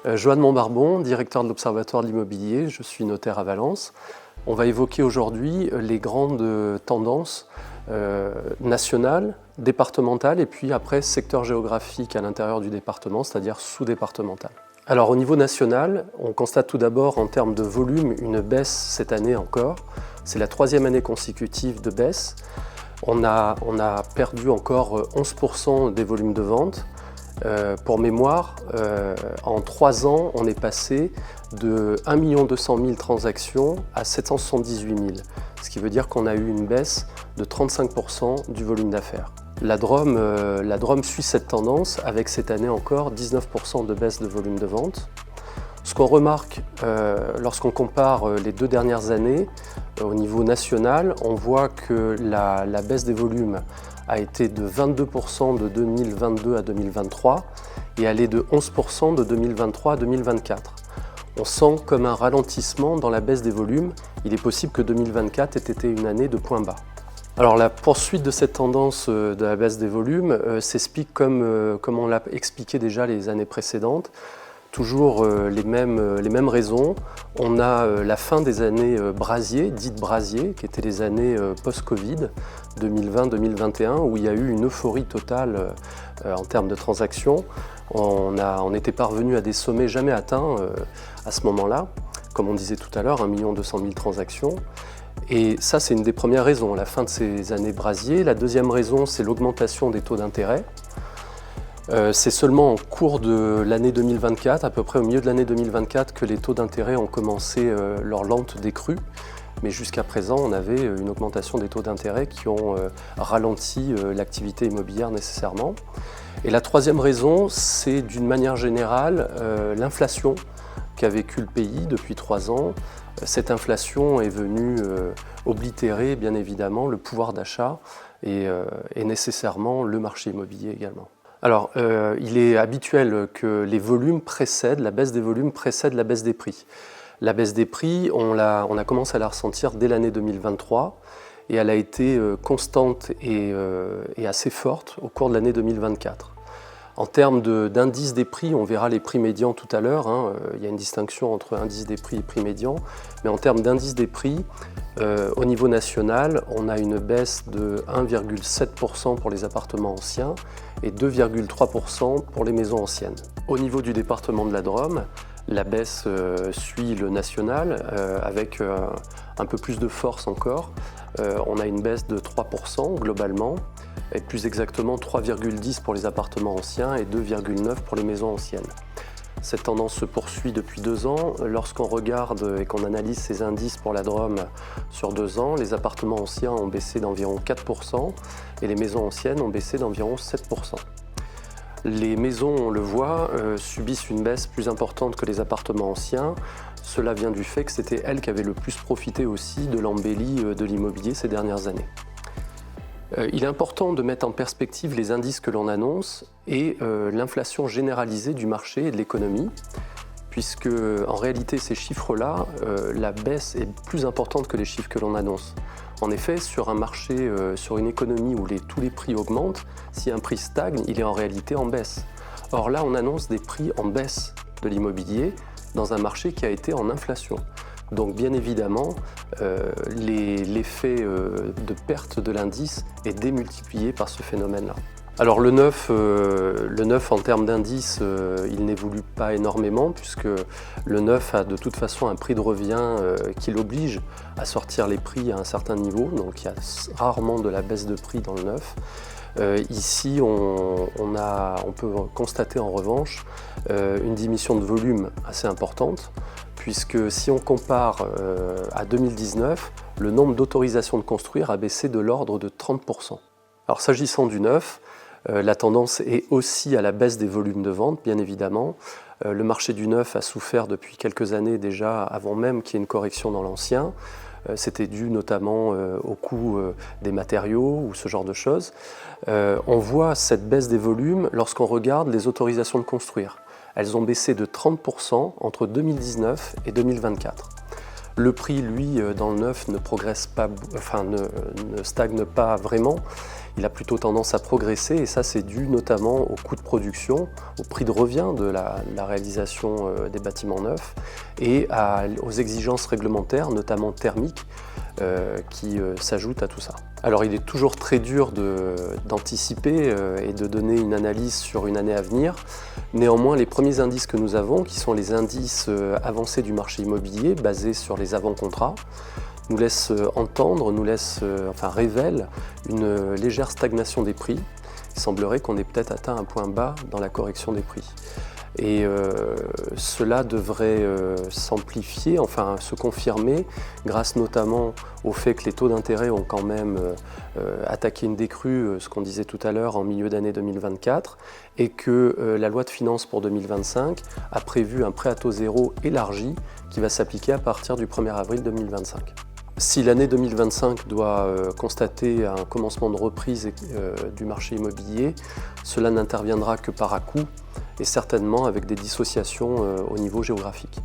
Joanne Montbarbon, directeur de l'Observatoire de l'immobilier, je suis notaire à Valence. On va évoquer aujourd'hui les grandes tendances nationales, départementales et puis après secteur géographique à l'intérieur du département, c'est-à-dire sous-départemental. Alors au niveau national, on constate tout d'abord en termes de volume une baisse cette année encore. C'est la troisième année consécutive de baisse. On a perdu encore 11% des volumes de vente. Pour mémoire, en 3 ans, on est passé de 1 200 000 transactions à 778 000, ce qui veut dire qu'on a eu une baisse de 35% du volume d'affaires. La Drôme suit cette tendance avec cette année encore 19% de baisse de volume de vente. Ce qu'on remarque lorsqu'on compare les 2 dernières années au niveau national, on voit que la baisse des volumes a été de 22% de 2022 à 2023 et elle est de 11% de 2023 à 2024. On sent comme un ralentissement dans la baisse des volumes. Il est possible que 2024 ait été une année de point bas. Alors la poursuite de cette tendance de la baisse des volumes s'explique comme on l'a expliqué déjà les années précédentes. Toujours les mêmes raisons. On a la fin des années brasier, dites brasier, qui étaient les années post-Covid, 2020-2021, où il y a eu une euphorie totale en termes de transactions. On était parvenu à des sommets jamais atteints à ce moment-là. Comme on disait tout à l'heure, 1 200 000 transactions. Et ça, c'est une des premières raisons, la fin de ces années brasier. La deuxième raison, c'est l'augmentation des taux d'intérêt. C'est seulement en cours de l'année 2024, à peu près au milieu de l'année 2024, que les taux d'intérêt ont commencé leur lente décrue. Mais jusqu'à présent, on avait une augmentation des taux d'intérêt qui ont ralenti l'activité immobilière nécessairement. Et la troisième raison, c'est d'une manière générale l'inflation qu'a vécu le pays depuis 3 ans. Cette inflation est venue oblitérer bien évidemment le pouvoir d'achat et nécessairement le marché immobilier également. Alors, il est habituel que les volumes précèdent, la baisse des volumes précède la baisse des prix. La baisse des prix, on a commencé à la ressentir dès l'année 2023 et elle a été constante et assez forte au cours de l'année 2024. En termes d'indice des prix, on verra les prix médians tout à l'heure, il y a une distinction entre indice des prix et prix médian, mais en termes d'indice des prix, au niveau national, on a une baisse de 1,7% pour les appartements anciens et 2,3% pour les maisons anciennes. Au niveau du département de la Drôme, la baisse suit le national avec un peu plus de force encore. On a une baisse de 3% globalement, et plus exactement 3,10 pour les appartements anciens et 2,9 pour les maisons anciennes. Cette tendance se poursuit depuis 2 ans. Lorsqu'on regarde et qu'on analyse ces indices pour la Drôme sur 2 ans, les appartements anciens ont baissé d'environ 4% et les maisons anciennes ont baissé d'environ 7%. Les maisons, on le voit, subissent une baisse plus importante que les appartements anciens. Cela vient du fait que c'était elles qui avaient le plus profité aussi de l'embellie de l'immobilier ces dernières années. Il est important de mettre en perspective les indices que l'on annonce et l'inflation généralisée du marché et de l'économie, puisque en réalité ces chiffres-là, la baisse est plus importante que les chiffres que l'on annonce. En effet, sur un marché, sur une économie où tous les prix augmentent, si un prix stagne, il est en réalité en baisse. Or là, on annonce des prix en baisse de l'immobilier dans un marché qui a été en inflation. Donc bien évidemment, l'effet de perte de l'indice est démultiplié par ce phénomène-là. Alors le neuf en termes d'indice, il n'évolue pas énormément puisque le neuf a de toute façon un prix de revient qui l'oblige à sortir les prix à un certain niveau, donc il y a rarement de la baisse de prix dans le neuf. Ici, on peut constater en revanche une diminution de volume assez importante, puisque si on compare à 2019, le nombre d'autorisations de construire a baissé de l'ordre de 30%. Alors s'agissant du neuf, la tendance est aussi à la baisse des volumes de vente, bien évidemment. Le marché du neuf a souffert depuis quelques années déjà, avant même qu'il y ait une correction dans l'ancien. C'était dû notamment au coût des matériaux ou ce genre de choses. On voit cette baisse des volumes lorsqu'on regarde les autorisations de construire. Elles ont baissé de 30% entre 2019 et 2024. Le prix, lui, dans le neuf ne progresse pas, ne stagne pas vraiment. il a plutôt tendance à progresser et ça c'est dû notamment au coût de production, au prix de revient de la réalisation des bâtiments neufs et aux exigences réglementaires, notamment thermiques, qui s'ajoutent à tout ça. Alors il est toujours très dur d'anticiper et de donner une analyse sur une année à venir. Néanmoins, les premiers indices que nous avons, qui sont les indices avancés du marché immobilier, basés sur les avant-contrats, nous laissent entendre, révèlent une légère stagnation des prix. Il semblerait qu'on ait peut-être atteint un point bas dans la correction des prix. Et cela devrait s'amplifier, enfin se confirmer, grâce notamment au fait que les taux d'intérêt ont quand même attaqué une décrue, ce qu'on disait tout à l'heure, en milieu d'année 2024, et que la loi de finances pour 2025 a prévu un prêt à taux zéro élargi qui va s'appliquer à partir du 1er avril 2025. Si l'année 2025 doit constater un commencement de reprise du marché immobilier, cela n'interviendra que par à-coup et certainement avec des dissociations au niveau géographique.